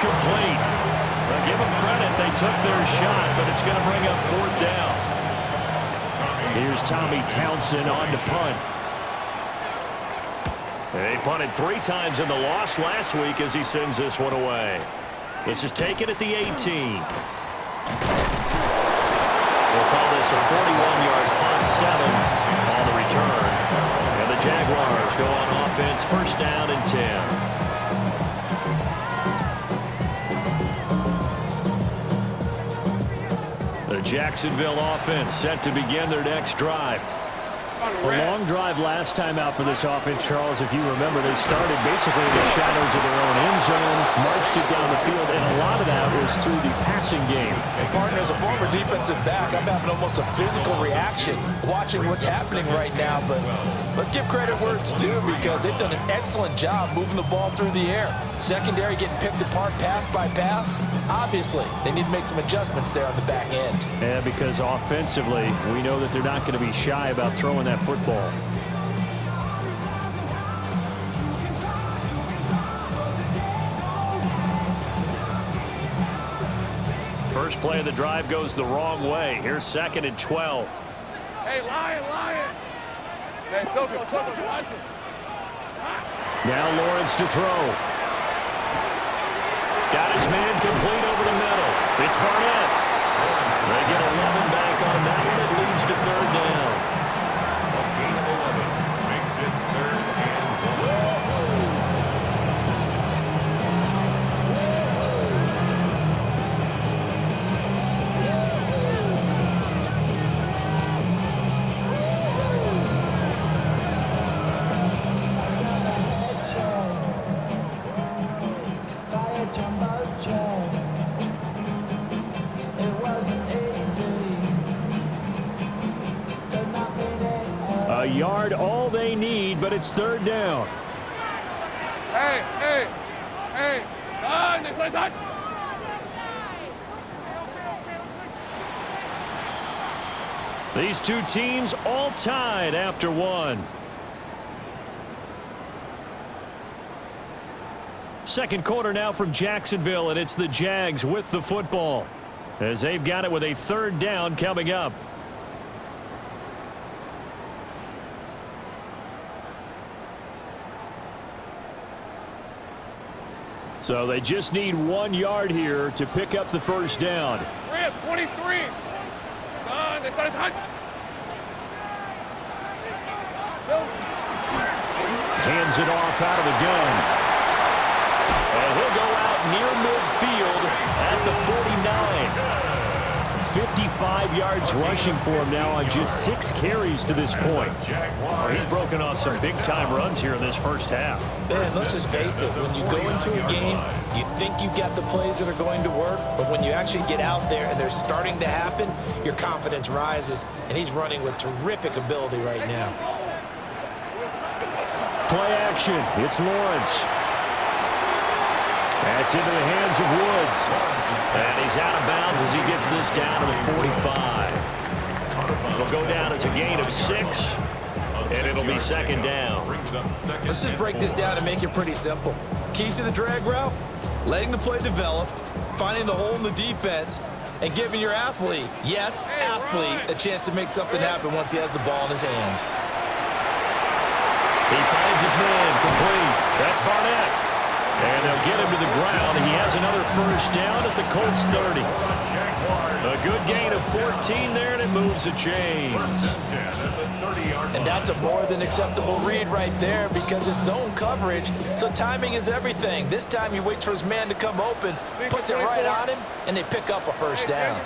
complete. Well, give them credit. They took their shot, but it's going to bring up fourth down. Here's Tommy Townsend on to punt. They punted 3 times in the loss last week as he sends this one away. This is taken at the 18. We'll call this a 41-yard punt, 7 on the return. And the Jaguars go on offense, first down and 10. The Jacksonville offense set to begin their next drive. A long drive last time out for this offense, Charles. If you remember, they started basically in the shadows of their own end zone, marched it down the field, and a lot of that was through the passing game. And partner, as a former defensive back, I'm having almost a physical reaction watching what's happening right now. But let's give credit where it's due, because they've done an excellent job moving the ball through the air. Secondary getting picked apart pass by pass. Obviously, they need to make some adjustments there on the back end. Yeah, because offensively, we know that they're not going to be shy about throwing that football. First play of the drive goes the wrong way. Here's 2nd and 12. Hey, Lion. Hey, Soka, watch it. Now Lawrence to throw. Got his man complete over the middle. It's Barnett. They get 11 back on that one. It leads to 3rd down. Makes it 3rd and 1. A yard all they need, but it's 3rd down. Hey. Next side. These two teams all tied after 1. Second quarter now from Jacksonville, and it's the Jags with the football, as they've got it with a 3rd down coming up. So they just need 1 yard here to pick up the first down. 23. Next side. Hands it off out of the gun. And he'll go out near midfield at the 49. 55 yards rushing for him now on just 6 carries to this point. Well, he's broken off some big-time runs here in this first half. Man, let's just face it. When you go into a game, you think you've got the plays that are going to work, but when you actually get out there and they're starting to happen, your confidence rises, and he's running with terrific ability right now. Play action. It's Lawrence. That's into the hands of Woods. And he's out of bounds as he gets this down to the 45. It'll go down as a gain of 6, and it'll be 2nd down. Let's just break this down and make it pretty simple. Key to the drag route, letting the play develop, finding the hole in the defense, and giving your athlete, yes, athlete, a chance to make something happen once he has the ball in his hands. He finds his man complete. That's Barnett. And they'll get him to the ground. He has another first down at the Colts 30. A good gain of 14 there, and it moves the chains. And that's a more than acceptable read right there, because it's zone coverage, so timing is everything. This time he waits for his man to come open, puts it right on him, and they pick up a first down.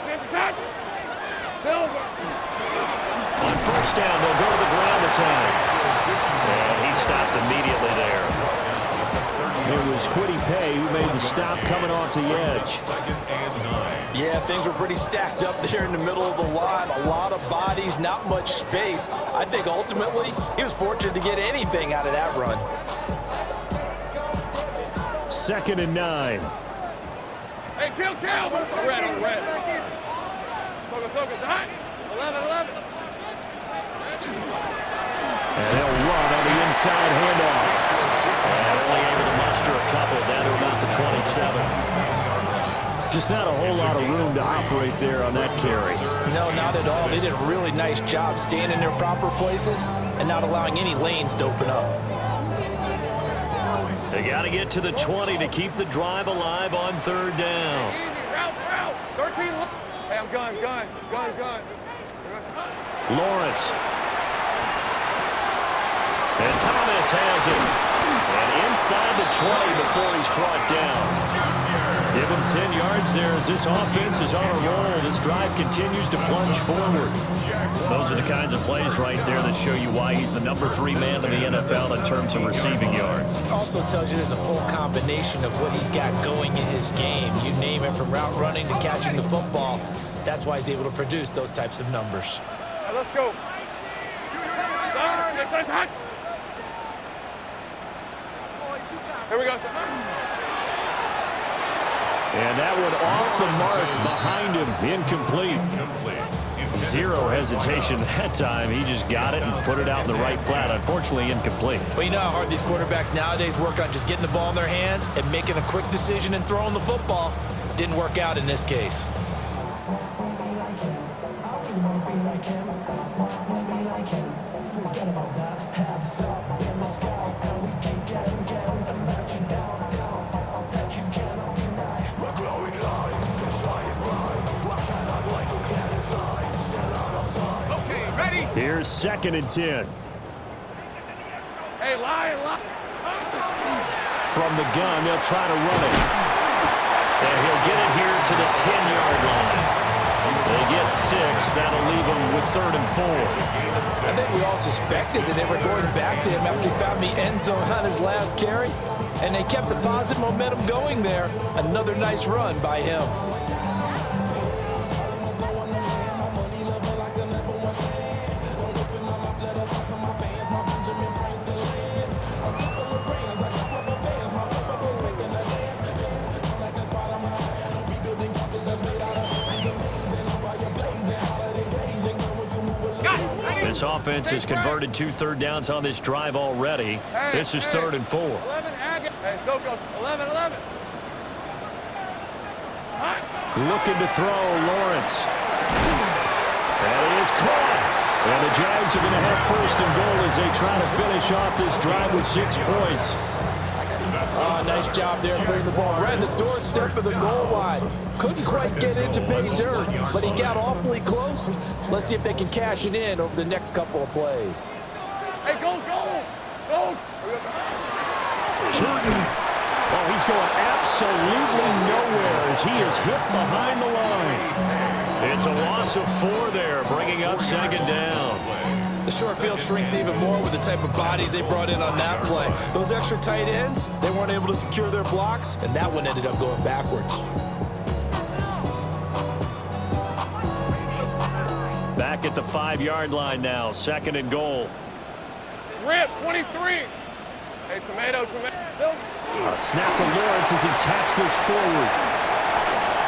On first down, they'll go to the ground attack. And he stopped immediately there. It was Kwity Paye who made the stop coming off the edge. Yeah, things were pretty stacked up there in the middle of the line. A lot of bodies, not much space. I think ultimately he was fortunate to get anything out of that run. 2nd and 9. Hey, kill. Red on the red. Soka's hot. 11. And they'll run on the inside handoff. And only able to muster a couple down to about the 26. Just not a whole lot of room to operate there on that carry. No, not at all. They did a really nice job staying in their proper places and not allowing any lanes to open up. They got to get to the 20 to keep the drive alive on third down. Easy, route. 13. Hey, I'm gun. Lawrence. And Thomas has it. And inside the 20 before he's brought down. Give him 10 yards there as this offense is on a roll. This drive continues to plunge forward. Those are the kinds of plays right there that show you why he's the number 3 man in the NFL in terms of receiving yards. Also tells you there's a full combination of what he's got going in his game. You name it, from route running to catching the football. That's why he's able to produce those types of numbers. Right, let's go. It's hot. Here we go. And that one off the mark behind him, incomplete. Zero hesitation that time. He just got it and put it out in the right flat. Unfortunately, incomplete. Well, you know how hard these quarterbacks nowadays work on just getting the ball in their hands and making a quick decision and throwing the football. Didn't work out in this case. Here's 2nd and 10. Hey, lie. From the gun, they'll try to run it. And he'll get it here to the 10-yard line. They get 6. That'll leave them with 3rd and 4. I think we all suspected that they were going back to him after he found the end zone on his last carry. And they kept the positive momentum going there. Another nice run by him. This offense has converted 2 third downs on this drive already. This is 3rd and 4. 11, hey, so goes 11. Looking to throw, Lawrence. That is caught. And the Jags are going to have 1st and goal as they try to finish off this drive with 6 points. Oh, nice job there putting the ball right in the doorstep of the goal line. Couldn't quite get in to pay dirt, but he got awfully close. Let's see if they can cash it in over the next couple of plays. Hey, go. Turton. Oh, he's going absolutely nowhere as he is hit behind the line. It's a loss of 4 there, bringing up 2nd down. The short field shrinks even more with the type of bodies they brought in on that play. Those extra tight ends, they weren't able to secure their blocks, and that one ended up going backwards. Back at the 5-yard line now, 2nd and goal. Rip, 23. Hey, tomato. A snap to Lawrence as he taps this forward.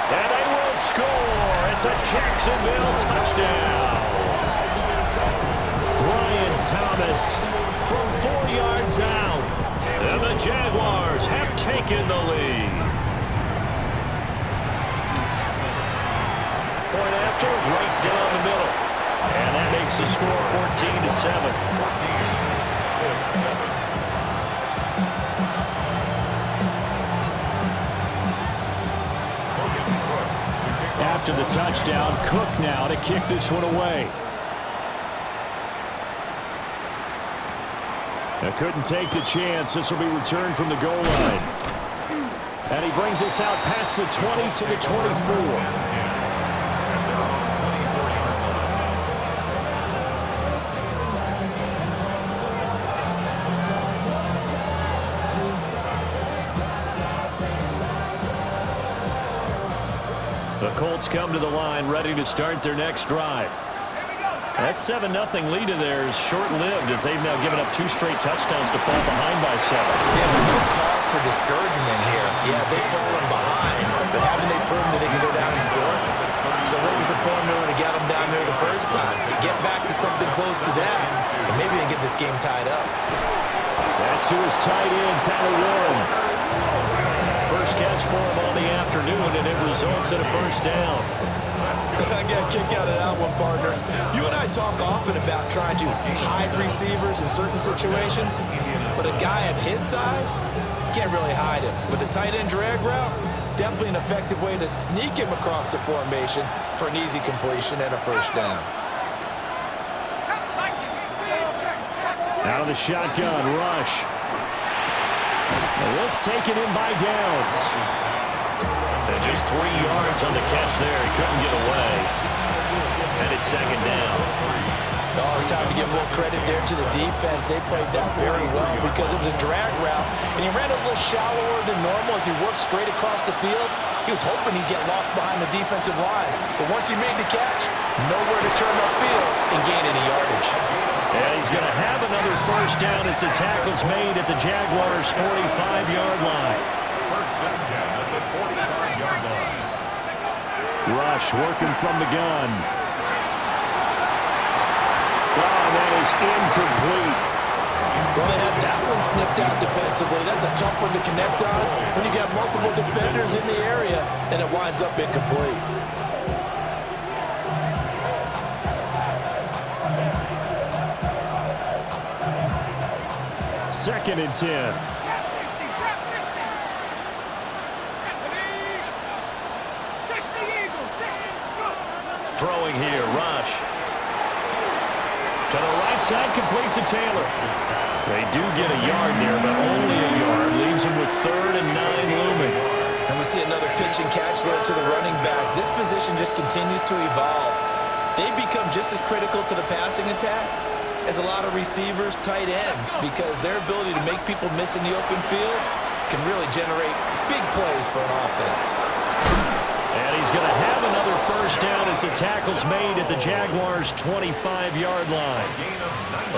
And they will score. It's a Jacksonville touchdown. Brian Thomas from 4 yards out. And the Jaguars have taken the lead. Point after, right down the middle. And that makes the score 14-7. After the touchdown, Cook now to kick this one away. Now couldn't take the chance. This will be returned from the goal line. And he brings us out past the 20 to the 24. The Colts come to the line, ready to start their next drive. That 7-0 lead of theirs short-lived as they've now given up 2 straight touchdowns to fall behind by 7. Yeah, but no cause for discouragement here. Yeah, they've fallen behind, but haven't they proven that they can go down and score? So what was the formula to get them down there the first time? Get back to something close to that, and maybe they get this game tied up. That's to his tight end, Tyler Warren. First catch much for him on the afternoon, and it results in a first down. I got a kick out of that one, partner. You and I talk often about trying to hide receivers in certain situations, but a guy of his size, you can't really hide him. With the tight end drag route, definitely an effective way to sneak him across the formation for an easy completion and a first down. Out of the shotgun, rush. And this taken in by Downs. And just 3 yards on the catch there. He couldn't get away. And it's second down. Oh, it's time to give more credit there to the defense. They played that very well because it was a drag route, and he ran a little shallower than normal as he worked straight across the field. He was hoping he'd get lost behind the defensive line, but once he made the catch, nowhere to turn upfield and gain any yardage. And he's going to have another first down as the tackle's made at the Jaguars' 45-yard line. First down at the 45-yard line. Rush working from the gun. Oh, that is incomplete. Well, they had that one snipped out defensively. That's a tough one to connect on when you got multiple defenders in the area, and it winds up incomplete. Second and 10. Throwing here, Rush. To the right side, complete to Taylor. They do get a yard there, but only a yard. Leaves him with 3rd and 9 looming. And we see another pitch and catch there to the running back. This position just continues to evolve. They become just as critical to the passing attack as a lot of receivers, tight ends, because their ability to make people miss in the open field can really generate big plays for an offense. And he's going to have another first down as the tackle's made at the Jaguars' 25-yard line.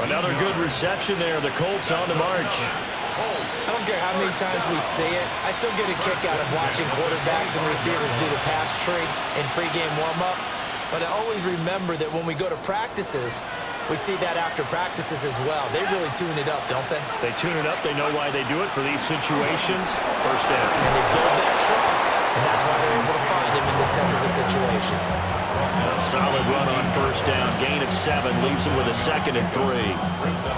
Another good reception there. The Colts on the march. I don't care how many times we say it, I still get a kick out of watching quarterbacks and receivers do the pass tree in pregame warm-up. But I always remember that when we go to practices, we see that after practices as well. They really tune it up, don't they? They tune it up. They know why they do it for these situations. First down. And they build that trust, and that's why they're able to find him in this type of a situation. A solid run on first down. Gain of 7 leaves him with a 2nd and 3.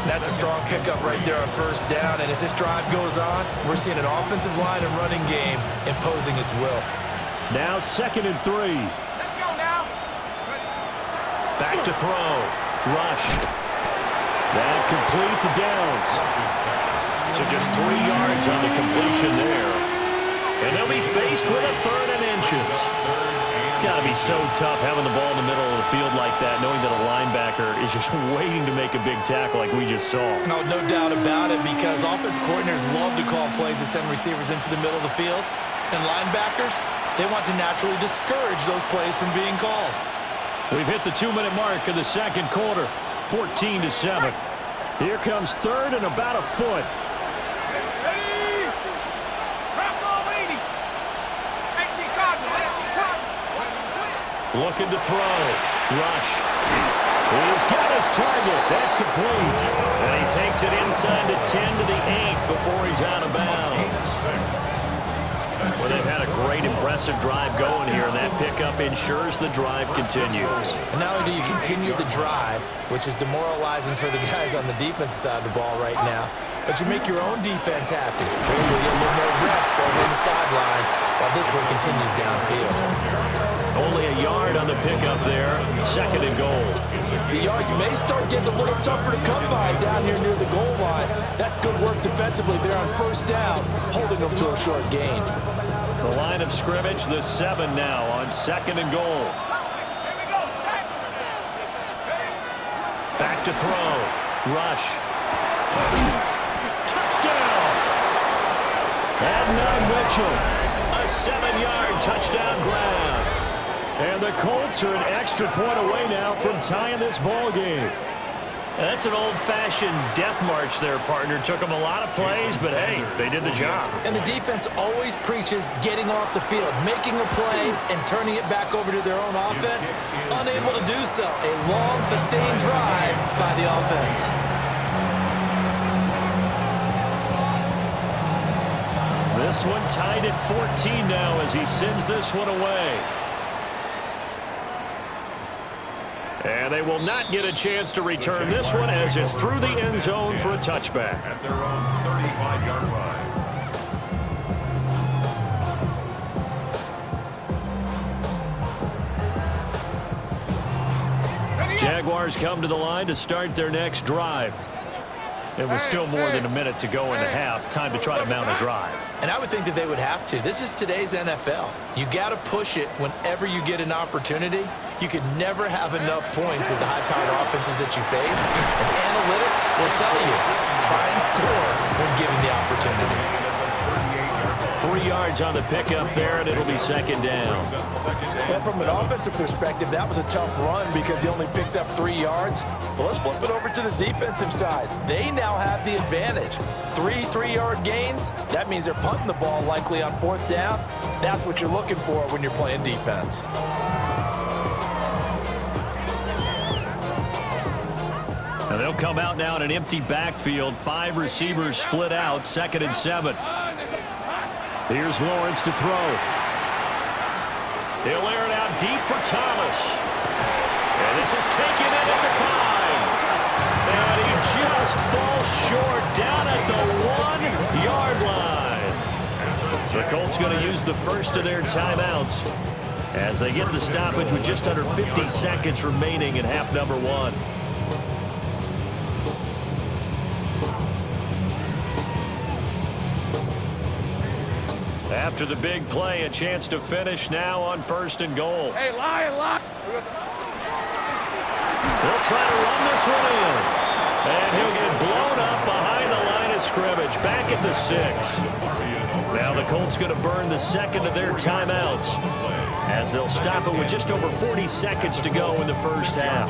That's a strong pickup right there on first down. And as this drive goes on, we're seeing an offensive line and running game imposing its will. Now 2nd and 3. Let's go now. Back to throw. Rush. That complete to Downs. So just 3 yards on the completion there. And they'll be faced with a 3rd and inches. It's got to be so tough having the ball in the middle of the field like that, knowing that a linebacker is just waiting to make a big tackle like we just saw. No doubt about it, because offense coordinators love to call plays to send receivers into the middle of the field. And linebackers, they want to naturally discourage those plays from being called. We've hit the 2-minute mark of the second quarter, 14-7. Here comes 3rd and about a foot. Ready? Drop ball 80. 18 Cardinal, 18 Cardinal. Looking to throw. Rush. He's got his target. That's complete. And he takes it inside to 10 to the 8 before he's out of bounds. Well, they've had a great, impressive drive going here, and that pickup ensures the drive continues. And not only do you continue the drive, which is demoralizing for the guys on the defensive side of the ball right now, but you make your own defense happy. They're able to get a little more rest over the sidelines while this one continues downfield. Only a yard on the pickup there, 2nd and goal. The yards may start getting a little tougher to come by down here near the goal line. That's good work defensively there on first down, holding them to a short gain. The line of scrimmage, the 7 now on 2nd and goal. Back to throw. Rush. Touchdown! Adnan Mitchell. A 7-yard touchdown grab. And the Colts are an extra point away now from tying this ball game. That's an old-fashioned death march there, partner. Took them a lot of plays, but hey, they did the job. And the defense always preaches getting off the field, making a play, and turning it back over to their own offense. Unable to do so. A long, sustained drive by the offense. this one, tied at 14 now as he sends this one away. And they will not get a chance to return this one as it's through the end zone for a touchback. At their own 35-yard line. Jaguars come to the line to start their next drive. It was still more than a minute to go in the half. Time to try to mount a drive. And I would think that they would have to. This is today's NFL. You got to push it whenever you get an opportunity. You could never have enough points with the high-powered offenses that you face. And analytics will tell you, try and score when given the opportunity. 3 yards on the pickup there, and it'll be second down. Well, from an offensive perspective, that was a tough run because he only picked up 3 yards. Well, let's flip it over to the defensive side. They now have the advantage. 3 3-yard gains, that means they're punting the ball likely on 4th down. That's what you're looking for when you're playing defense. And they'll come out now in an empty backfield. 5 receivers split out, 2nd and 7. Here's Lawrence to throw. He'll air it out deep for Thomas. And this is taken in at the 5. And he just falls short down at the 1-yard line. The Colts going to use the first of their timeouts as they get the stoppage with just under 50 seconds remaining in half number 1. After the big play, a chance to finish now on 1st and goal. Hey, Lion. They'll try to run this one in. And he'll get blown up behind the line of scrimmage, back at the 6. Now the Colts going to burn the second of their timeouts as they'll stop it with just over 40 seconds to go in the first half.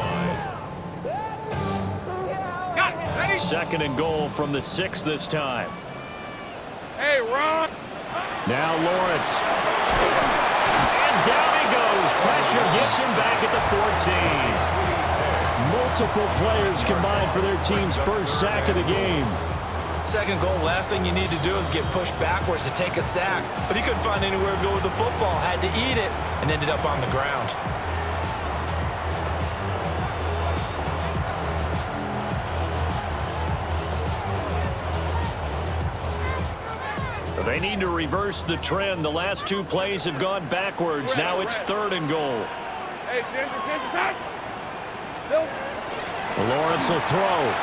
2nd and goal from the 6 this time. Hey, Ron. Now Lawrence. And down he goes. Pressure gets him back at the 14. Multiple players combined for their team's first sack of the game. 2nd goal, last thing you need to do is get pushed backwards to take a sack. But he couldn't find anywhere to go with the football. Had to eat it and ended up on the ground. They need to reverse the trend. The last 2 plays have gone backwards. Now it's 3rd and goal. Hey, Ginger, tight. Lawrence will throw.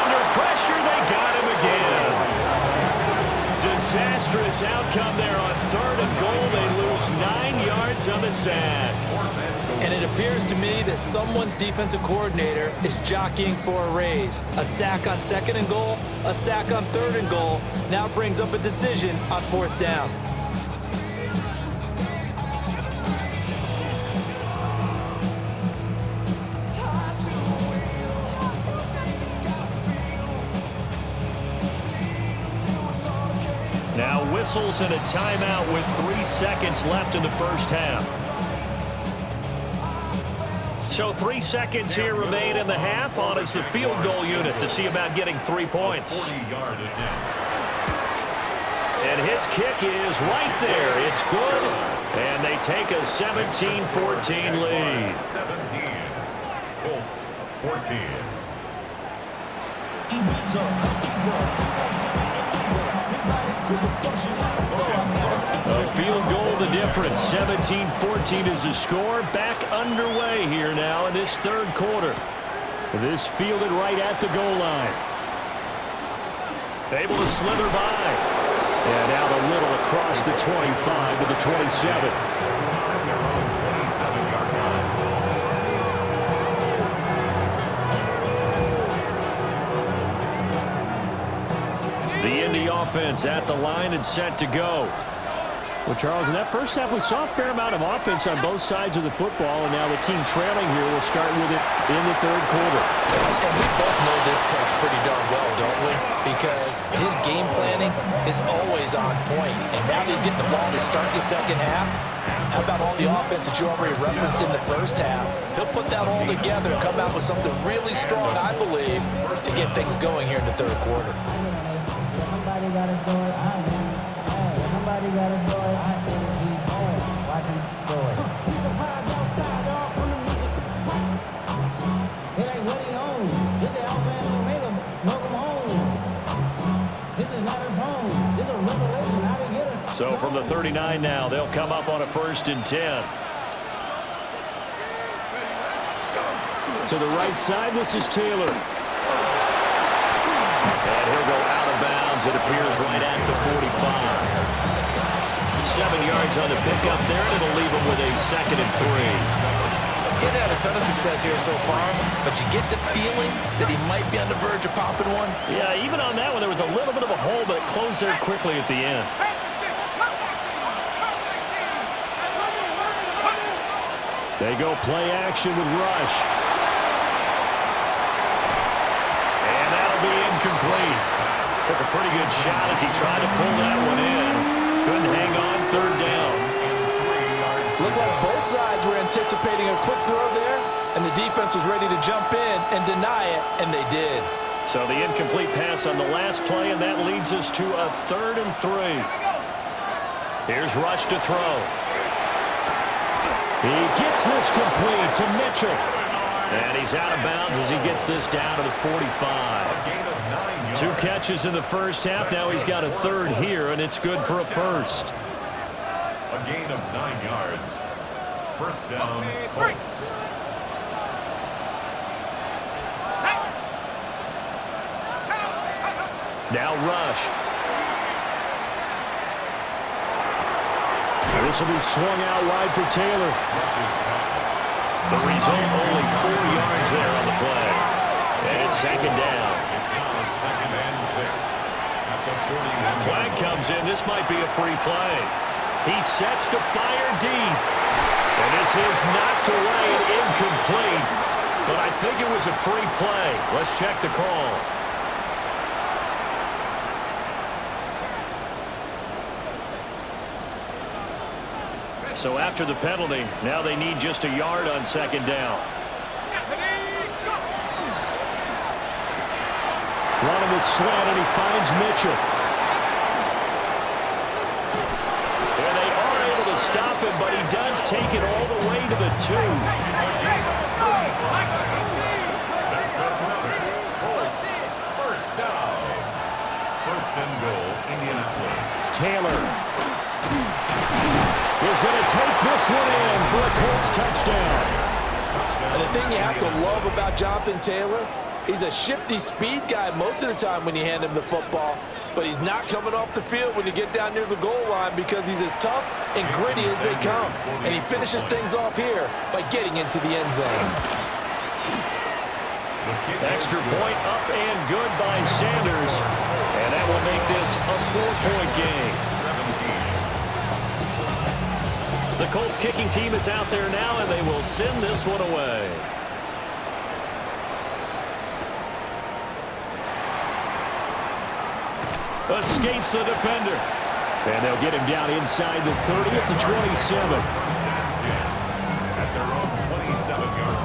Under pressure, they got him again. Disastrous outcome there on 3rd and goal. They lose 9 yards on the sack. And it appears to me that someone's defensive coordinator is jockeying for a raise. A sack on 2nd and goal, a sack on 3rd and goal, now brings up a decision on 4th down. Now whistles and a timeout with 3 seconds left in the first half. So 3 seconds here remain in the half. On is the field goal unit to see about getting 3 points. 40-yard attempt. And his kick is right there. It's good. And they take a 17-14 lead. 17. Colts 14. A field goal the difference. 17-14 is the score. Back underway here now in this 3rd quarter. This fielded right at the goal line. Able to slither by. And out a little across the 25 to the 27. The Indy offense at the line and set to go. Well, Charles, in that first half, we saw a fair amount of offense on both sides of the football, and now the team trailing here will start with it in the 3rd quarter. And we both know this coach pretty darn well, don't we? Because his game planning is always on point. And now that he's getting the ball to start the 2nd half, how about all the offense that you already referenced in the first half? He'll put that all together and come out with something really strong, I believe, to get things going here in the 3rd quarter. gotta throw it, I am. Hey, somebody gotta throw it, I take it, G. Hey, watch him throw it. He's a high outside, dog, from the music. It ain't what he owns. This is Alpha and Omega. Welcome home. This is not his home. This is a revelation. How they get it? So from the 39 now, they'll come up on a 1st and 10. To the right side, this is Taylor. And he'll go out of bounds, it appears, right at the 45. 7 yards on the pickup there, and it'll leave him with a 2nd and 3. He hadn't had a ton of success here so far, but you get the feeling that he might be on the verge of popping one. Yeah, even on that one, there was a little bit of a hole, but it closed there quickly at the end. They go play action with Rush. And that'll be incomplete. Took a pretty good shot as he tried to pull that one in. Couldn't hang on, 3rd down. Looked like both sides were anticipating a quick throw there, and the defense was ready to jump in and deny it, and they did. So the incomplete pass on the last play, and that leads us to a 3rd and 3. Here's Rush to throw. He gets this complete to Mitchell. And he's out of bounds as he gets this down to the 45. 2 catches in the first half. Now he's got a 3rd here, and it's good for a 1st. A gain of 9 yards. 1st down, Colts. Now Rush. This will be swung out wide for Taylor. The result, only 4 yards there on the play. And it's 2nd down. It's now 2nd and 6. At the 41. Flag comes in. This might be a free play. He sets to fire deep. And this is knocked away and incomplete. But I think it was a free play. Let's check the call. So after the penalty, now they need just a yard on 2nd down. Running with slant, and he finds Mitchell. And they are able to stop him, but he does take it all the way to the 2. That's a Colts. 1st down. 1st and goal, Indianapolis. Taylor is going to take this one in for a Colts touchdown. And the thing you have to love about Jonathan Taylor, he's a shifty speed guy most of the time when you hand him the football, but he's not coming off the field when you get down near the goal line because he's as tough and gritty as they come. And he finishes things off here by getting into the end zone. Extra point up and good by Sanders. And that will make this a 4-point game. The Colts kicking team is out there now, and they will send this one away. Escapes the defender. And they'll get him down inside the 30 at the 27. At their own 27-yard line.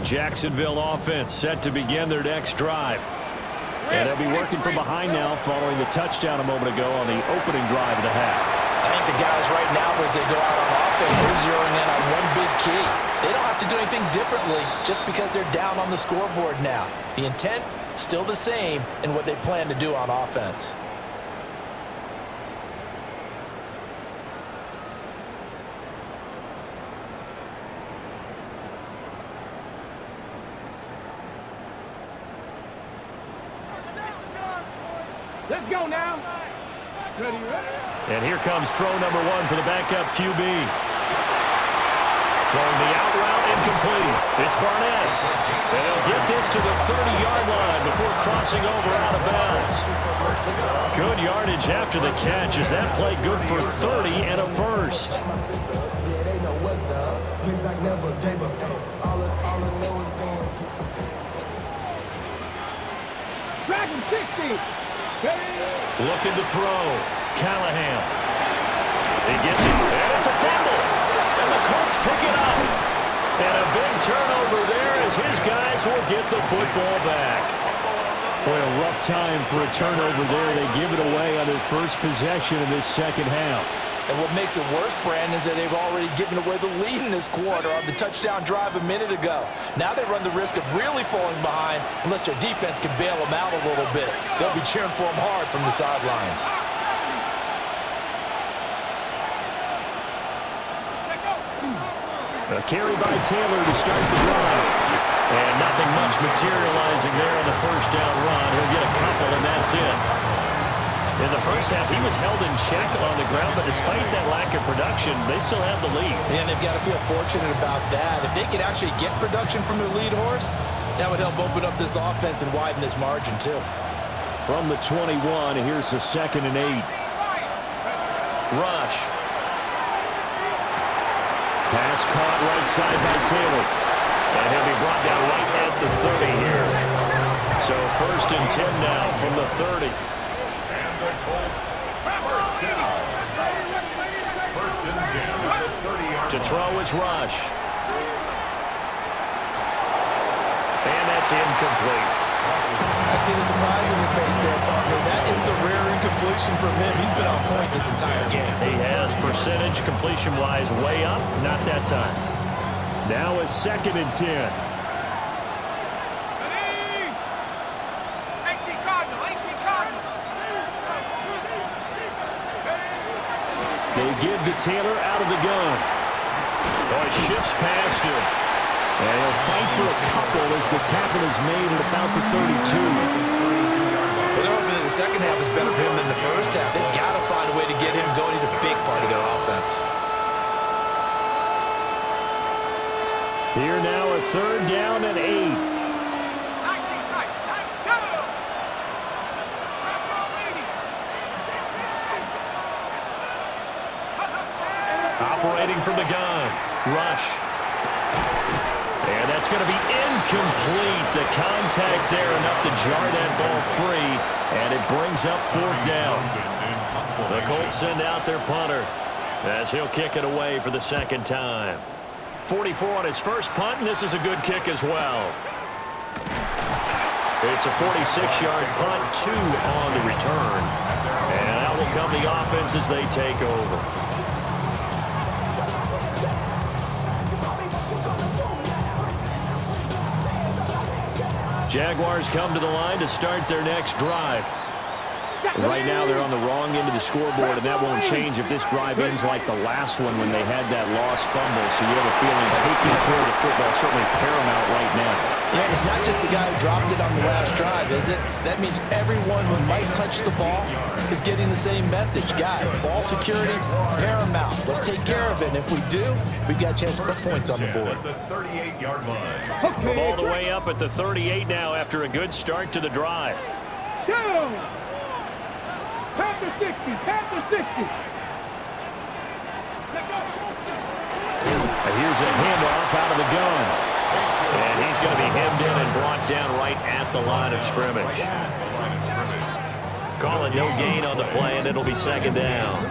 Jacksonville offense set to begin their next drive. And they'll be working from behind now following the touchdown a moment ago on the opening drive of the half. I think the guys right now, as they go out on offense, they're zeroing in on one big key. They don't have to do anything differently just because they're down on the scoreboard now. The intent, still the same in what they plan to do on offense. Let's go now. Ready, ready. And here comes throw number 1 for the backup QB. Throwing the out route incomplete. It's Barnett. And they'll get this to the 30-yard line before crossing over out of bounds. Good yardage after the catch. Is that play good for 30 and a first? Dragon 60. Looking to throw. Callahan. He gets it, and it's a fumble. And the Colts pick it up. And a big turnover there as his guys will get the football back. Boy, a rough time for a turnover there. They give it away on their first possession in this second half. And what makes it worse, Brandon, is that they've already given away the lead in this quarter on the touchdown drive a minute ago. Now they run the risk of really falling behind unless their defense can bail them out a little bit. They'll be cheering for them hard from the sidelines. A carry by Taylor to start the drive. And nothing much materializing there on the first down run. He'll get a couple, and that's it. In the first half, he was held in check on the ground, but despite that lack of production, they still have the lead. And they've got to feel fortunate about that. If they could actually get production from their lead horse, that would help open up this offense and widen this margin, too. From the 21, here's the 2nd and 8. Rush. Pass caught right side by Taylor. And he'll be brought down right at the 30 here. So 1st and 10 now from the 30. And the Colts, first down. 1st and 10 at the 30-yard line. To throw is Rush. And that's incomplete. I see the surprise in your face there, partner. That is a rare incompletion from him. He's been on point this entire game. He has percentage completion-wise way up. Not that time. Now a 2nd and 10. 18 Cardinal, 18 Cardinal. They give to Taylor out of the gun. Oh, he shifts past him. And he'll fight for a couple as the tackle is made at about the 32. Well, they're hoping that the second half is better for him than the first half. They've got to find a way to get him going. He's a big part of their offense. Here now a 3rd down and 8. 19 tight. Go! Operating from the gun. Rush. And that's going to be incomplete. The contact there enough to jar that ball free. And it brings up 4th down. The Colts send out their punter as he'll kick it away for the 2nd time. 44 on his first punt, and this is a good kick as well. It's a 46-yard punt, 2 on the return. And out will come the offense as they take over. Jaguars come to the line to start their next drive. Right now they're on the wrong end of the scoreboard, and that won't change if this drive ends like the last one when they had that lost fumble. So you have a feeling taking care of the football is certainly paramount right now. Yeah, and it's not just the guy who dropped it on the last drive, is it? That means everyone who might touch the ball is getting the same message. Guys, ball security, paramount. Let's take care of it. And if we do, we've got a chance to put points on the board. At the 38-yard line. From all the way up at the 38 now after a good start to the drive. Go! Panther 60, Panther 60. Here's a handoff out of the gun. And he's going to be hemmed in and brought down right at the line of scrimmage. Call it no gain on the play, and it'll be 2nd down.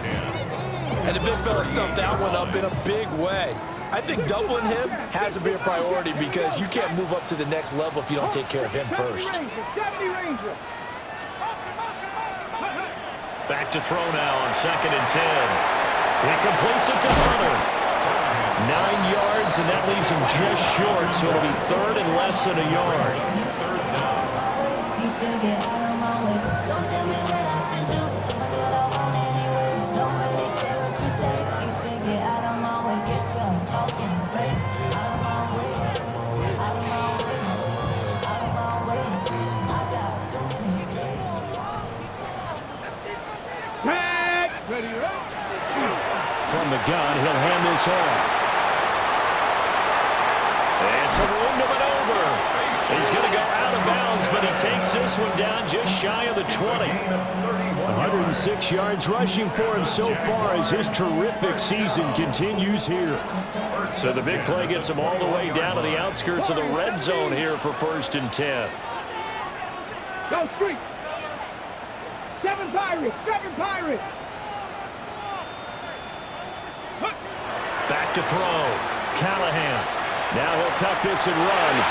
And the big fella stuffed that one up in a big way. I think doubling him has to be a priority because you can't move up to the next level if you don't take care of him first. Back to throw now on 2nd and 10. He completes it to Hunter. 9 yards, and that leaves him just short, so it'll be 3rd and less than a yard. From the gun, he'll hand this off. And some room to maneuver. He's going to go out of bounds, but he takes this one down just shy of the 20. 106 yards rushing for him so far as his terrific season continues here. So the big play gets him all the way down to the outskirts of the red zone here for 1st and 10. Go street. 7 Pirates. 7 Pirates. Back to throw. Callahan. Now he'll tuck this and run.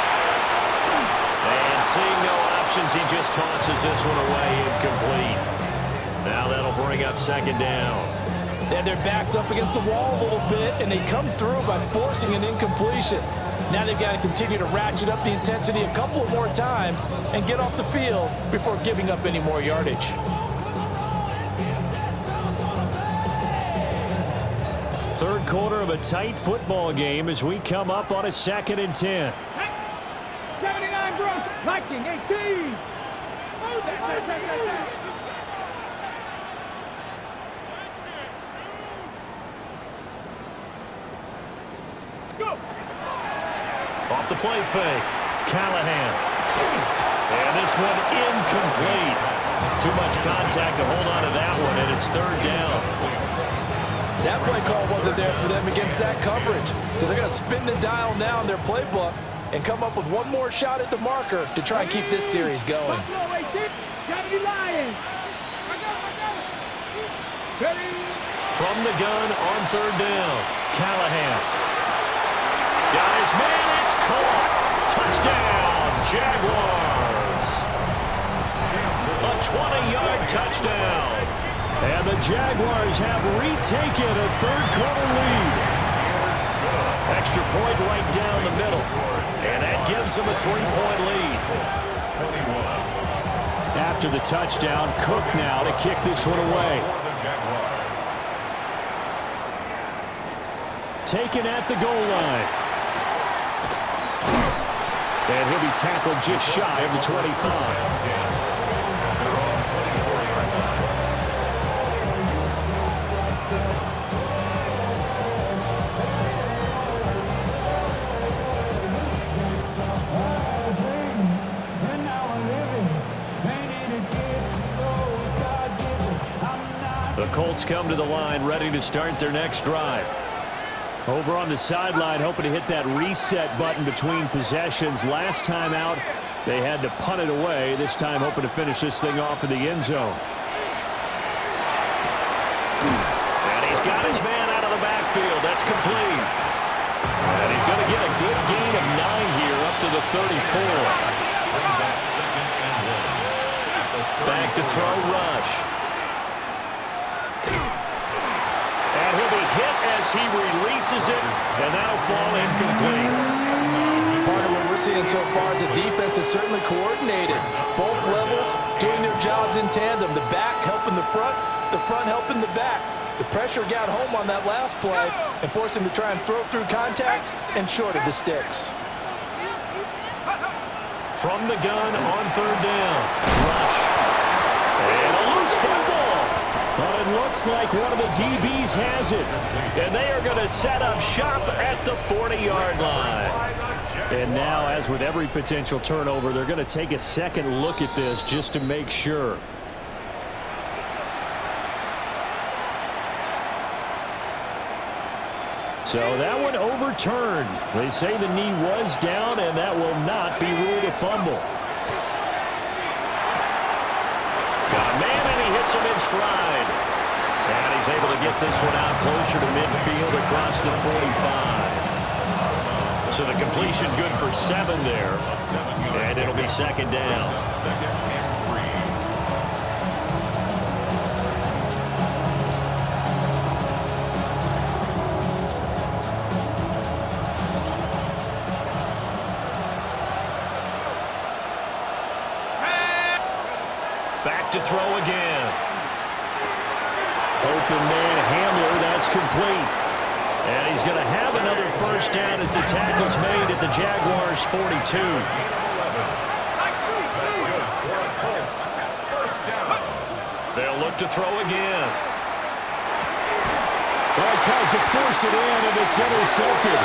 And seeing no options, he just tosses this one away incomplete. Now that'll bring up 2nd down. And their back's up against the wall a little bit, and they come through by forcing an incompletion. Now they've got to continue to ratchet up the intensity a couple of more times and get off the field before giving up any more yardage. Third quarter of a tight football game as we come up on a 2nd and 10. 79 Gross. Viking 18. Go. Off the play fake. Callahan. And this one incomplete. Too much contact to hold on to that one, and it's 3rd down. That play call wasn't there for them against that coverage. So they're going to spin the dial now in their playbook and come up with one more shot at the marker to try and keep this series going. From the gun on 3rd down. Callahan. Got his man. It's caught. Touchdown, Jaguars. A 20-yard touchdown. And the Jaguars have retaken a third-quarter lead. Extra point right down the middle. And that gives them a 3-point lead. After the touchdown, Cook now to kick this one away. Taken at the goal line. And he'll be tackled just shy of the 25. The Colts come to the line ready to start their next drive. Over on the sideline, hoping to hit that reset button between possessions. Last time out, they had to punt it away. This time hoping to finish this thing off in the end zone. And he's got his man out of the backfield. That's complete. And he's going to get a good gain of 9 here up to the 34. Back to throw, Rush. And he'll be hit as he releases it, and that'll fall incomplete. Part of what we're seeing so far is the defense is certainly coordinated. Both levels doing their jobs in tandem. The back helping the front helping the back. The pressure got home on that last play and forced him to try and throw through contact and short of the sticks. From the gun on 3rd down. Rush. And a loose football. But it looks like one of the DBs has it. And they are going to set up shop at the 40-yard line. And now, as with every potential turnover, they're going to take a second look at this just to make sure. So that one overturned. They say the knee was down, and that will not be ruled a fumble. Got a man, and he hits him in stride. And he's able to get this one out closer to midfield across the 45. So the completion good for 7 there. And it'll be 2nd down. Back to throw again. Open man, Hamler, that's complete. And he's going to have another first down as the tackle's made at the Jaguars' 42. They'll look to throw again. Well, he tries to force it in, and it's intercepted.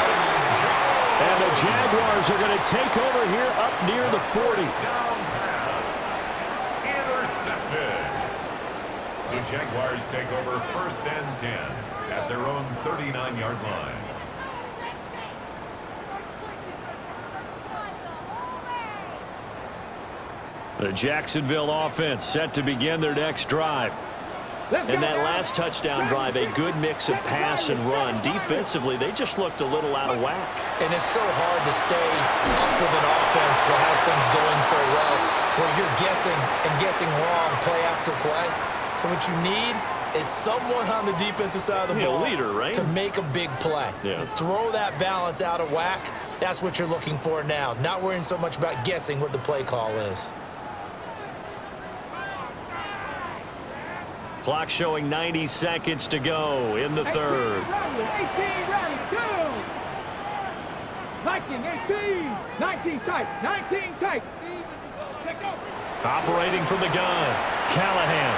And the Jaguars are going to take over here up near the 40. Down pass. Intercepted. The Jaguars take over 1st and 10 at their own 39-yard line. The Jacksonville offense set to begin their next drive. And that last touchdown drive, a good mix of pass and run. Defensively, they just looked a little out of whack. And it's so hard to stay up with an offense that has things going so well, where you're guessing and guessing wrong play after play. So what you need is someone on the defensive side of the ball, leader, right? to make a big play. Yeah. Throw that balance out of whack. That's what you're looking for now. Not worrying so much about guessing what the play call is. Clock showing 90 seconds to go in the third. 18 ready, go! Viking, 18, 19 tight, 19 tight. Take over. Operating from the gun, Callahan.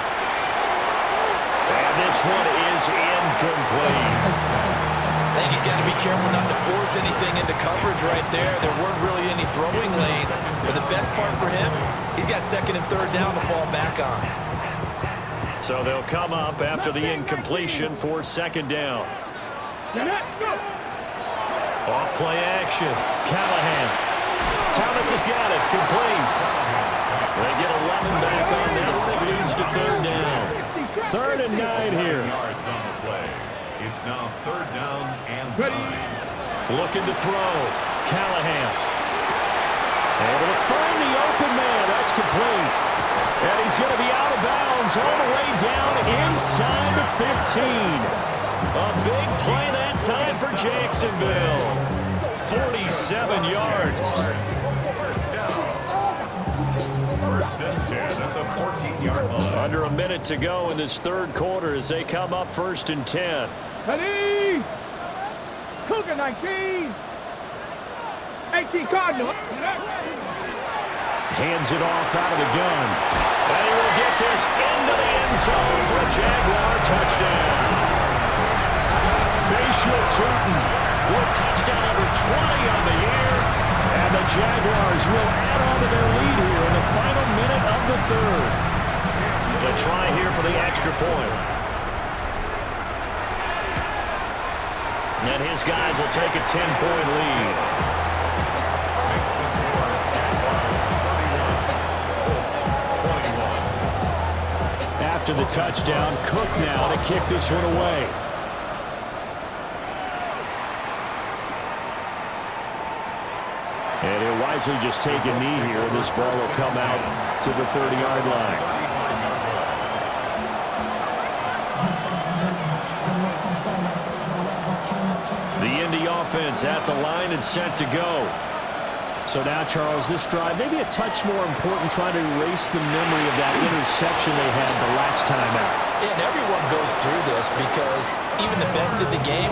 And this one is incomplete. I think he's got to be careful not to force anything into coverage right there. There weren't really any throwing lanes. But the best part for him, he's got 2nd and 3rd down to fall back on. So they'll come up after the incompletion for 2nd down. Off play action. Callahan. Thomas has got it. Complete. They get 11 back on that one. It leads to 3rd down. 3rd and 9 here. Yards on the play. It's now 3rd down and 9. Looking to throw. Callahan. Able to find the open man. That's complete. And he's going to be out of bounds all the way down inside the 15. A big play that time for Jacksonville. 47 yards. 1st and 10 at the 14-yard line. Under a minute to go in this 3rd quarter as they come up 1st and 10. Ready! Cougar 19. 18 Cardinal. Hands it off out of the gun. And he will get this into the end zone for a Jaguar touchdown. Bashir Turton with touchdown number 20 on the year. And the Jaguars will add on to their lead here in the final minute of the 3rd. To try here for the extra point. And his guys will take a 10-point lead. Makes the score Jaguars 31, Colts 21. After the touchdown, Cook now to kick this one away. And he'll wisely just take a knee here. This ball will come out to the 30-yard line. The Indy offense at the line and set to go. So now, Charles, this drive maybe a touch more important, trying to erase the memory of that interception they had the last time out. And everyone goes through this because even the best in the game,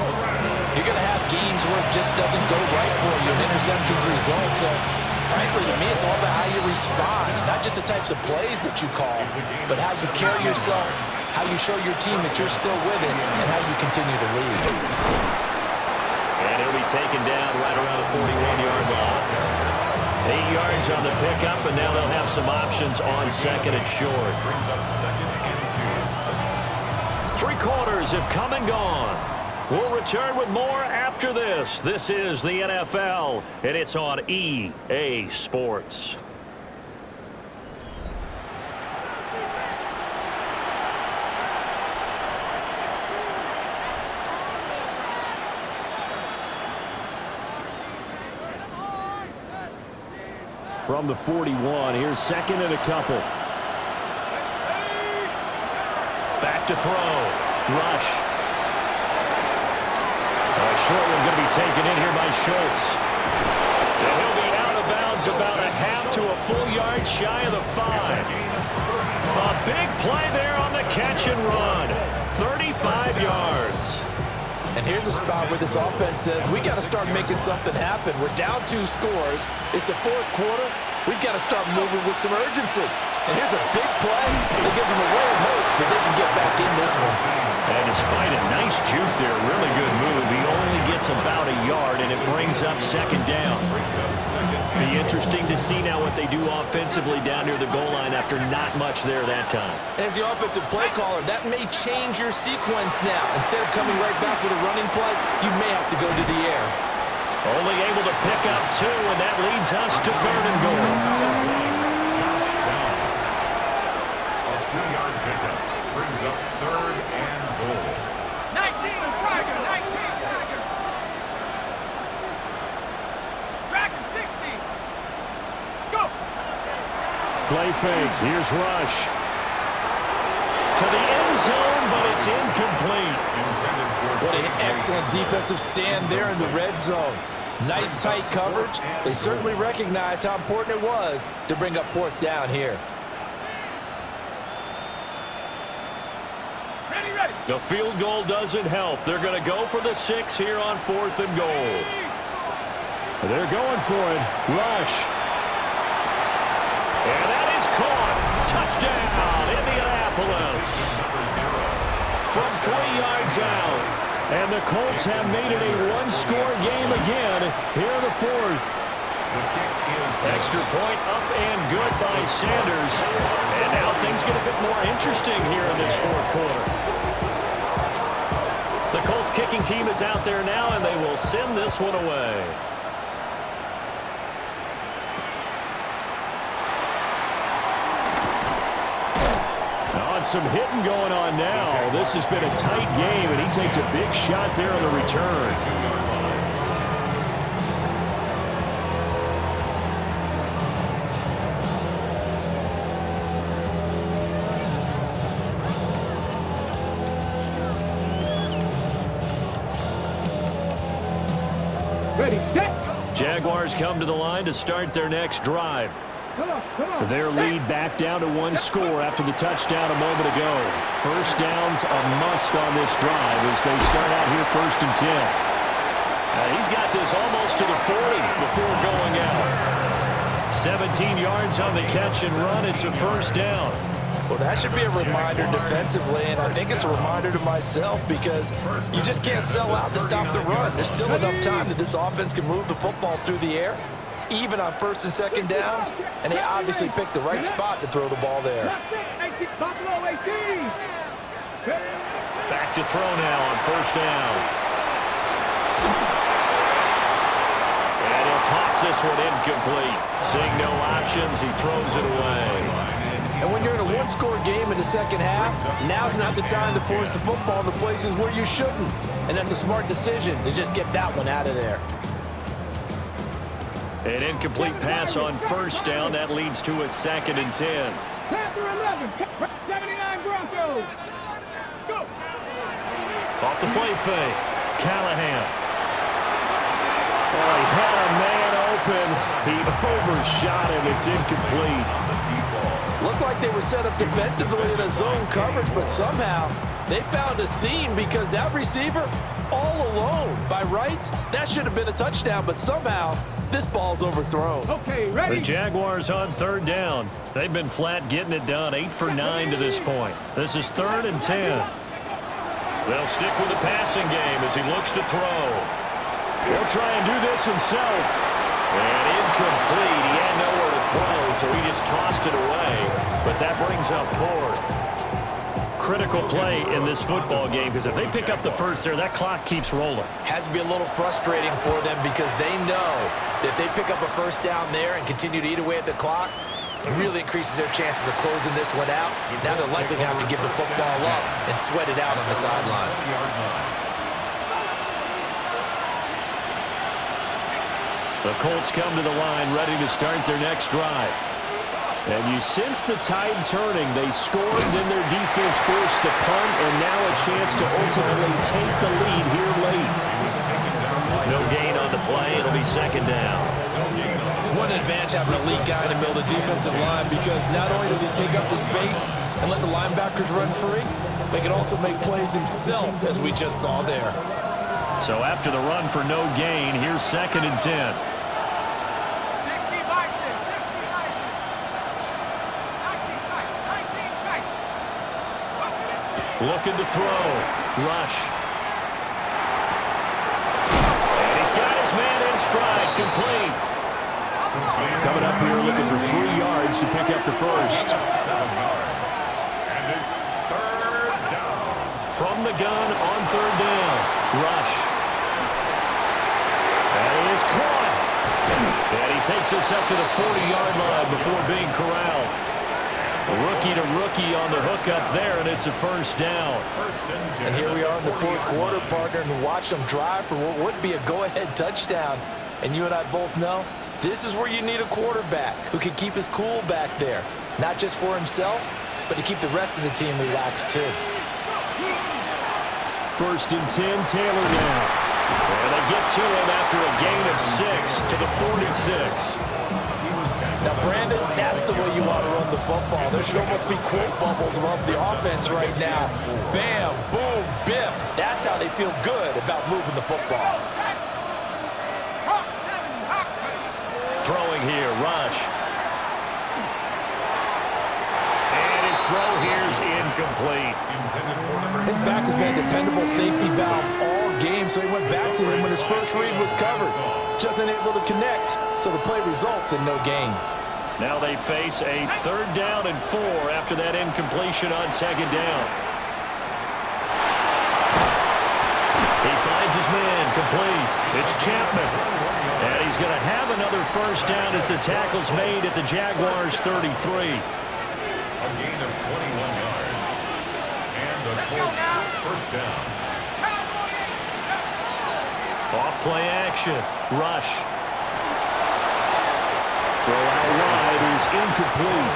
you're going to have games where it just doesn't go right for you. An interception's the result. So, frankly, to me, it's all about how you respond. Not just the types of plays that you call, but how you carry yourself, how you show your team that you're still with it, and how you continue to lead. And he'll be taken down right around the 41-yard line. 8 yards on the pickup, and now they'll have some options on 2nd and short. Brings up 2nd and 2. 3 quarters have come and gone. We'll return with more after this. This is the NFL, and it's on EA Sports. From the 41, here's 2nd and a couple. Back to throw. Rush. A short one going to be taken in here by Schultz. And he'll be out of bounds about a half to a full yard shy of the 5. A big play there on the catch and run. 35 yards. And here's a spot where this offense says, we got to start making something happen. We're down 2 scores. It's the 4th quarter. We've got to start moving with some urgency. And here's a big play that gives them a ray of hope that they can get back in this one. And despite a nice juke there, really good move, he only gets about a yard, and and it brings up second down. Be interesting to see now what they do offensively down near the goal line after not much there that time. As the offensive play caller, that may change your sequence now. Instead of coming right back with a running play, you may have to go to the air. Only able to pick up 2, and that leads us to third and goal. A 2-yard pickup brings up third and goal. 19 Tiger, 19 Tiger. Dragon 60. Let's go. Play fake. Here's Rush. To the end zone, but it's incomplete. What an excellent defensive stand there in the red zone. Nice tight coverage. They certainly recognized how important it was to bring up fourth down here. Ready, ready. The field goal doesn't help. They're going to go for the 6 here on 4th and goal. They're going for it. Rush. And that is caught. Touchdown, Indianapolis. From 3 yards out. And the Colts have made it a 1-score game again here in the 4th. Extra point up and good by Sanders. And now things get a bit more interesting here in this 4th quarter. The Colts kicking team is out there now, and they will send this one away. Some hitting going on now. This has been a tight game, and he takes a big shot there on the return. Ready, set. Jaguars come to the line to start their next drive. Come on. Their lead back down to 1 score after the touchdown a moment ago. First down's a must on this drive as they start out here 1st and 10. He's got this almost to the 40 before going out. 17 yards on the catch and run. It's a first down. Well, that should be a reminder defensively, and I think it's a reminder to myself because you just can't sell out to stop the run. There's still enough time that this offense can move the football through the air, even on 1st and 2nd downs, and they obviously picked the right spot to throw the ball there. Back to throw now on 1st down. And he'll toss this one incomplete. Seeing no options, he throws it away. And when you're in a 1-score game in the 2nd half, now's not the time to force the football into places where you shouldn't. And that's a smart decision to just get that one out of there. An incomplete pass on 1st down. That leads to a 2nd and 10. Panther 11, 79 Broncos. Go. Off the play fake. Callahan. Oh, he had a man open. He overshot him. It's incomplete. Looked like they were set up defensively in a zone coverage, but somehow they found a seam because that receiver all alone. By rights, that should have been a touchdown, but somehow this ball's overthrown. Okay, ready? The Jaguars on 3rd down. They've been flat getting it done, 8 for 9 to this point. This is 3rd and 10. They'll stick with the passing game as he looks to throw. He'll try and do this himself. And incomplete. He had nowhere to throw, so he just tossed it away. But that brings up 4th. Critical play in this football game because if they pick up the first there, that clock keeps rolling. Has to be a little frustrating for them because they know that if they pick up a first down there and continue to eat away at the clock, it really increases their chances of closing this one out. Now they're likely going to have to give the football up and sweat it out on the sideline. The Colts come to the line ready to start their next drive. And you sense the tide turning. They scored, then their defense forced the punt, and now a chance to ultimately take the lead here late. No gain on the play. It'll be 2nd down. One advantage having an elite guy to build a defensive line because not only does he take up the space and let the linebackers run free, but he can also make plays himself, as we just saw there. So after the run for no gain, here's 2nd and 10. Looking to throw. Rush. And he's got his man stride, complete. Coming up here looking for 3 yards to pick up the first. 7 yards. And it's third down. From the gun on third down. Rush. And he is caught. And he takes us up to the 40-yard line before being corralled. Rookie to rookie on the hook up there, and it's a first down. And here we are in the fourth quarter, partner, and watch them drive for what would be a go-ahead touchdown. And you and I both know this is where you need a quarterback who can keep his cool back there, not just for himself, but to keep the rest of the team relaxed too. First and 10, Taylor now. And they get to him after a gain of 6 to the 46. Now, Brandon, that's the way you want to run the football. There should almost be quote bubbles above the offense right now. Bam, boom, biff. That's how they feel good about moving the football. Throwing here, Rush. And his throw here is incomplete. His back has been a dependable safety valve all game, so he went back to him when his first read was covered. Just unable to connect, so the play results in no gain. Now they face a 3rd down and 4 after that incompletion on 2nd down. He finds his man, complete. It's Chapman. And he's going to have another first down as the tackle's made at the Jaguars' 33. A gain of 21 yards. And the Colts first down. Off play action. Rush. Throw out wide is incomplete.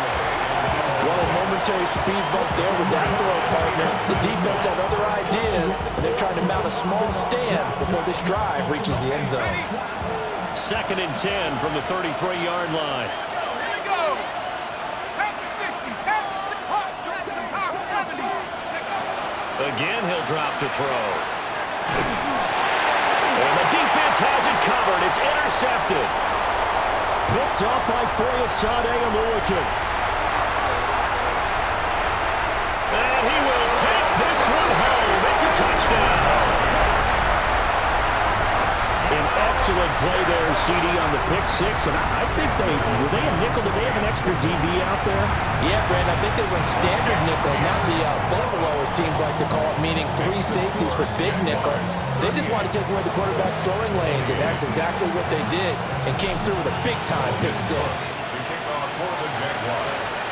Well, a momentary speed bump there with that throw, partner. The defense had other ideas, and they're trying to mount a small stand before this drive reaches the end zone. 2nd and 10 from the 33-yard line. Here we go. Back to 60. Back to 70. Again, he'll drop to throw. And the defense has it covered. It's intercepted. Picked up by Foyesade Aluakin. And he will take this one home. It's a touchdown. An excellent play there, CD, on the pick 6. And I think were they a nickel? Did they have an extra DB out there? Yeah, Brandon, I think they went standard nickel, not the Buffalo, as teams like to call it, meaning 3 safeties for big nickel. They just want to take away the quarterback's throwing lanes, and that's exactly what they did, and came through with a big-time pick 6. To kick off for the Jaguars.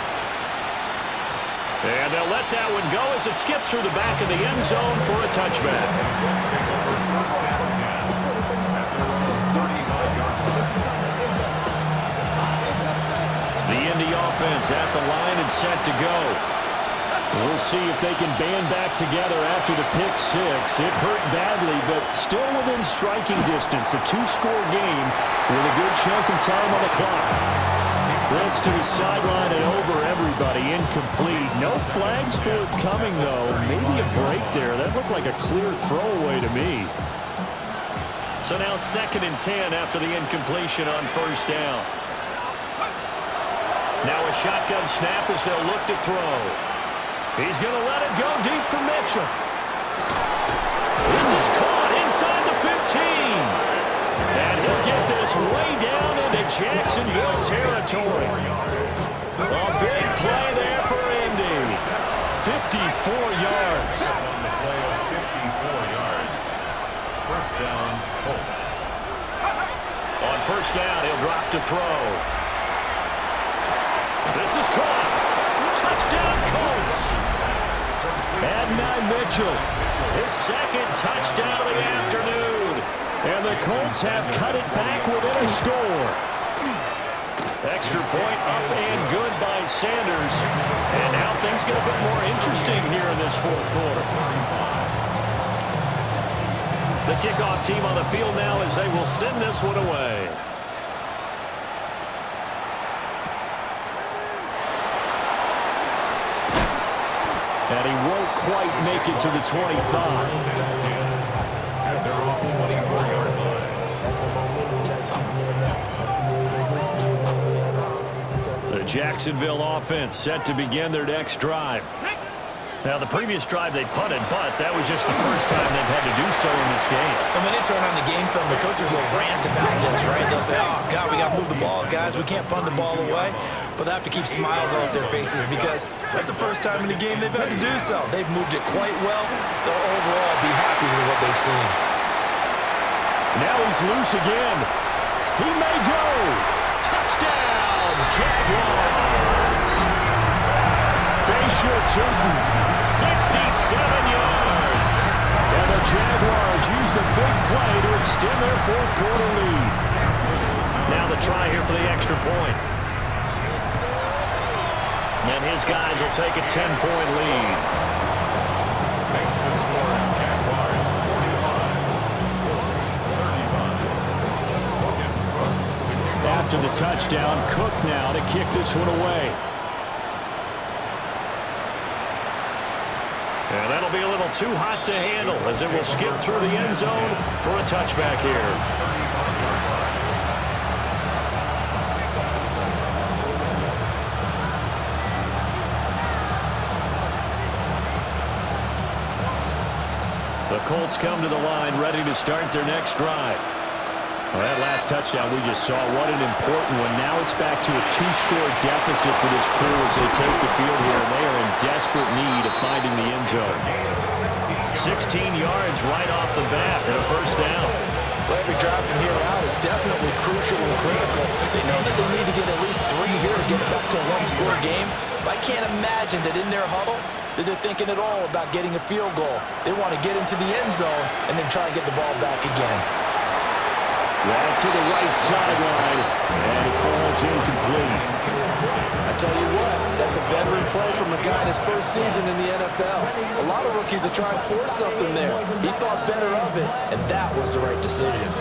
And they'll let that one go as it skips through the back of the end zone for a touchback. Let's take over first and 10 at their own 35-yard line. The Indy offense at the line and set to go. We'll see if they can band back together after the pick 6. It hurt badly, but still within striking distance. A 2-score game with a good chunk of time on the clock. This to the sideline and over everybody. Incomplete. No flags forthcoming, though. Maybe a break there. That looked like a clear throwaway to me. So now 2nd and 10 after the incompletion on first down. Now a shotgun snap as they'll look to throw. He's going to let it go deep for Mitchell. This is caught inside the 15. And he'll get this way down into Jacksonville territory. A big play there for Indy. 54 yards. On the play of 54 yards. First down, Colts. On first down, he'll drop to throw. This is caught. Touchdown, Colts. Adonai Mitchell, his 2nd touchdown of the afternoon. And the Colts have cut it back within a score. Extra point up and good by Sanders. And now things get a bit more interesting here in this fourth quarter. The kickoff team on the field now as they will send this one away. And he won't quite make it to the 25. At their own 24-yard line. The Jacksonville offense set to begin their next drive. Now, the previous drive they punted, but that was just the first time they've had to do so in this game. And when they turn on the game film, the coaches will rant about this, right? They'll say, oh, God, we got to move the ball, guys. We can't punt the ball away. But they have to keep smiles off their faces because that's the first time in the game they've had to do so. They've moved it quite well. They'll overall be happy with what they've seen. Now he's loose again. He may go. Touchdown, Jaguars. Bayshore Tootin, 67 yards. And the Jaguars use the big play to extend their fourth quarter lead. Now the try here for the extra point. And his guys will take a 10-point lead. Makes the score Jaguars 45, 35. After the touchdown, Cook now to kick this one away. And that'll be a little too hot to handle as it will skip through the end zone for a touchback here. The Colts come to the line ready to start their next drive. Well, that last touchdown we just saw, what an important one. Now it's back to a 2-score deficit for this crew as they take the field here, and they are in desperate need of finding the end zone. 16 yards right off the bat and a first down. Well, every drive from here out is definitely crucial and critical. They know that they need to get at least 3 here to get it back to a 1-score game. But I can't imagine that in their huddle that they're thinking at all about getting a field goal. They want to get into the end zone and then try to get the ball back again. Well, to the right sideline, and it falls incomplete. I tell you what, that's a veteran play from a guy in his first season in the NFL. A lot of rookies are trying to force something there. He thought better of it, and that was the right decision.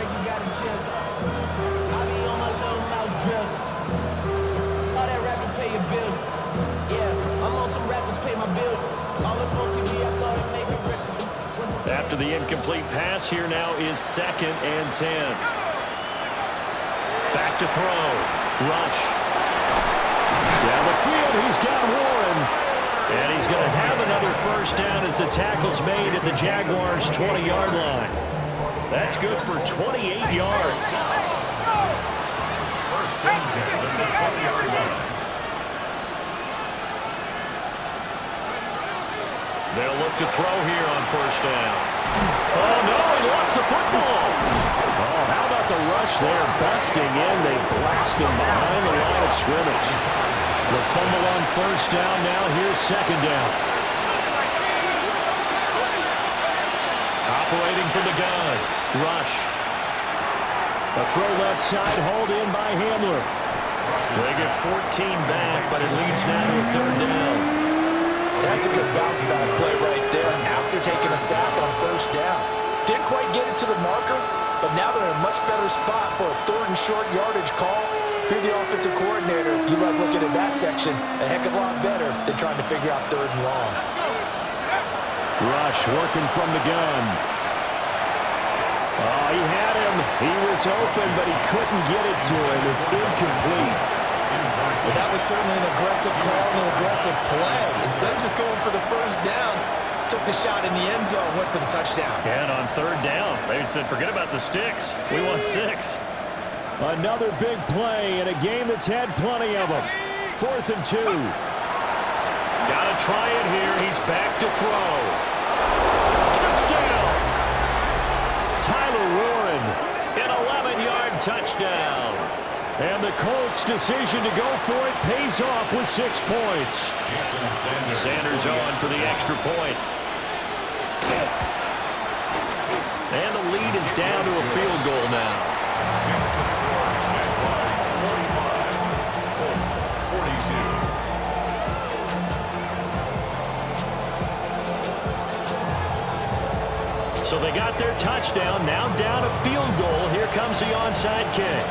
After the incomplete pass, here now is 2nd and 10. Back to throw. Rush. Down the field, he's got Warren. And he's going to have another first down as the tackle's made at the Jaguars' 20-yard line. That's good for 28 yards. First and 10 at the 20-yard line. They'll look to throw here on first down. Oh, no, he lost the football. Oh, how about the rush there? Busting in, they blast him behind the line of scrimmage. The fumble on first down, now here's 2nd down. Operating from the gun, Rush. A throw left side, hauled in by Hamler. They get 14 back, but it leads now to a 3rd down. That's a good bounce-back play right there after taking a sack on first down. Didn't quite get it to the marker, but now they're in a much better spot for a 3rd and short yardage call. If you're the offensive coordinator, you love looking at that section a heck of a lot better than trying to figure out 3rd and long. Rush working from the gun. Oh, he had him. He was open, but he couldn't get it to him. It's incomplete. Well, that was certainly an aggressive call and an aggressive play. Instead of just going for the first down, took the shot in the end zone, went for the touchdown. And on 3rd down, they said, forget about the sticks. We want 6. Another big play in a game that's had plenty of them. 4th and 2. Got to try it here. He's back to throw. Touchdown! Tyler Warren, an 11-yard touchdown. And the Colts' decision to go for it pays off with 6 points. Sanders on for the extra point. And the lead is down to a field goal now. So they got their touchdown, now down a field goal. Here comes the onside kick.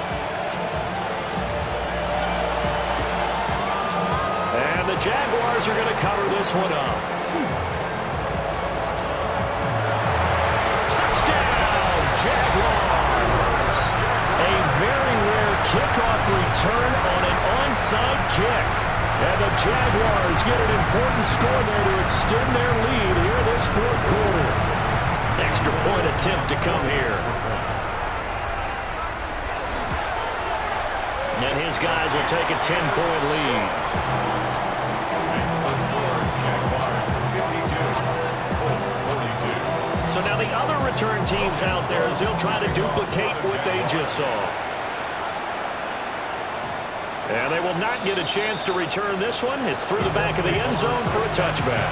And the Jaguars are going to cover this one up. Touchdown, Jaguars! A very rare kickoff return on an onside kick. And the Jaguars get an important score there to extend their lead here in this fourth quarter. Extra point attempt to come here. And his guys will take a 10-point lead. So now the other return teams out there as they'll try to duplicate what they just saw. And they will not get a chance to return this one. It's through the back of the end zone for a touchback.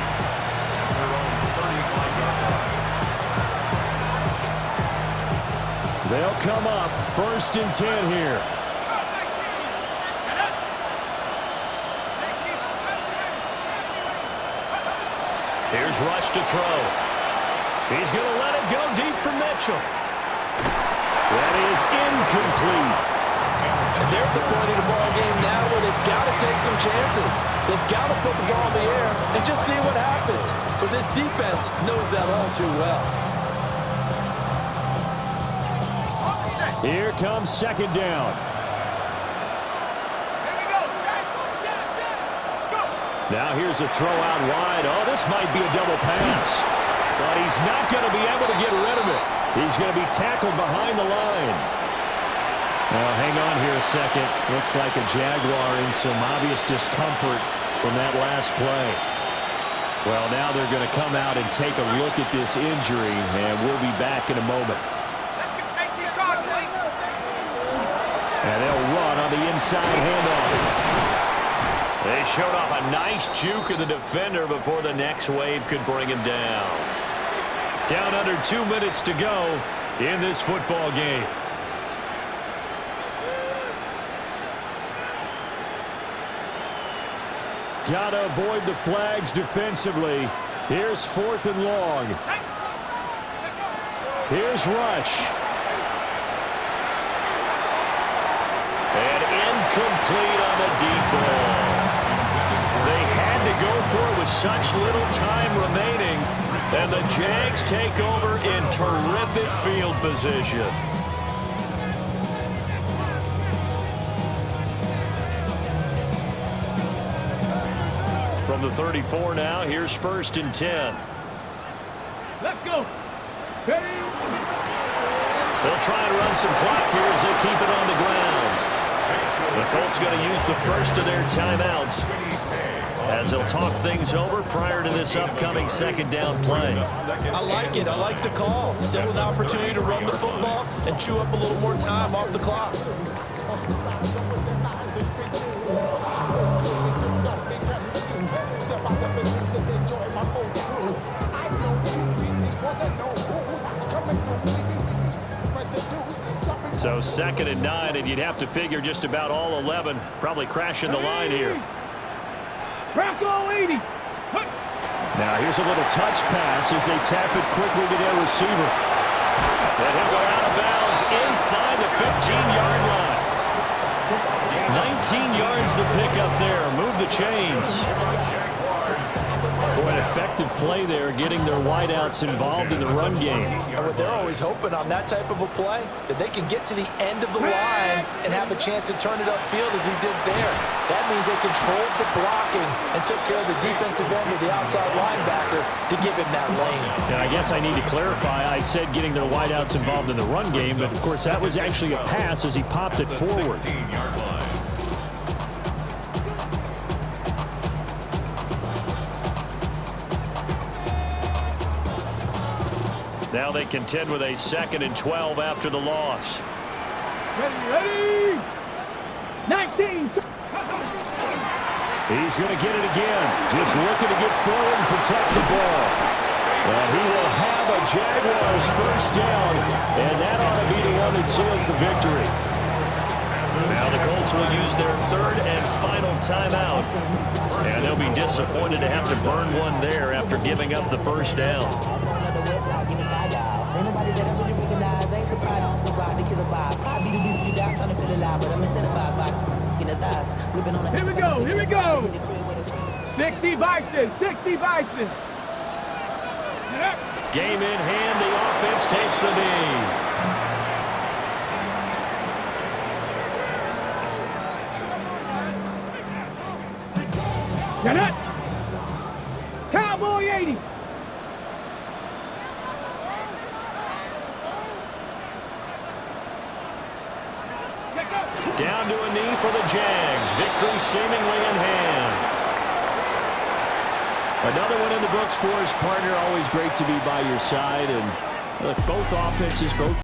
They'll come up 1st and 10 here. Here's Rush to throw. He's going to let it go deep for Mitchell. That is incomplete. And they're at the point of the ball game now where they've got to take some chances. They've got to put the ball in the air and just see what happens. But this defense knows that all too well. Here comes 2nd down. Now here's a throw out wide. Oh, this might be a double pass. But he's not going to be able to get rid of it. He's going to be tackled behind the line. Now, hang on here a second. Looks like a Jaguar in some obvious discomfort from that last play. Well, now they're going to come out and take a look at this injury, and we'll be back in a moment. And they'll run on the inside handoff. They showed off a nice juke of the defender before the next wave could bring him down. Down under 2 minutes to go in this football game. Got to avoid the flags defensively. Here's 4th and long. Here's Rush. And incomplete on the deep ball. They had to go for it with such little time remaining. And the Jags take over in terrific field position. From the 34 now, here's 1st and 10. Let's go. Ready? They'll try and run some clock here as they keep it on the ground. The Colts going to use the first of their timeouts as they'll talk things over prior to this upcoming 2nd down play. I like it. I like the call. Still an opportunity to run the football and chew up a little more time off the clock. So 2nd and 9, and you'd have to figure just about all 11 probably crashing the line here. Bronco 80. Now here's a little touch pass as they tap it quickly to their receiver. And he'll go out of bounds inside the 15-yard line. 19 yards the pickup there. Move the chains. Boy, an effective play there, getting their wideouts involved in the run game. And what they're always hoping on that type of a play, that they can get to the end of the line and have a chance to turn it upfield as he did there. That means they controlled the blocking and took care of the defensive end or the outside linebacker to give him that lane. And I guess I need to clarify, I said getting their wideouts involved in the run game, but of course that was actually a pass as he popped it forward. Now they contend with a 2nd and 12 after the loss. Ready? 19. He's going to get it again. Just looking to get forward and protect the ball. And he will have a Jaguars 1st down, and that ought to be the one that seals the victory. Now the Colts will use their 3rd and final timeout. And they'll be disappointed to have to burn one there after giving up the 1st down. Anybody that I really recognize ain't surprised off the ride to kill a vibe. I be the beast be down trying to feel alive, but I'm incentivized by in the thighs. Ripping on the Here we go. Here we go. 60 Bison. 60 Bison. Game in hand. The offense takes the knee. Now that. Cowboy 80. Down to a knee for the Jags. Victory seemingly in hand. Another one in the books for his partner. Always great to be by your side. And look, both offenses, both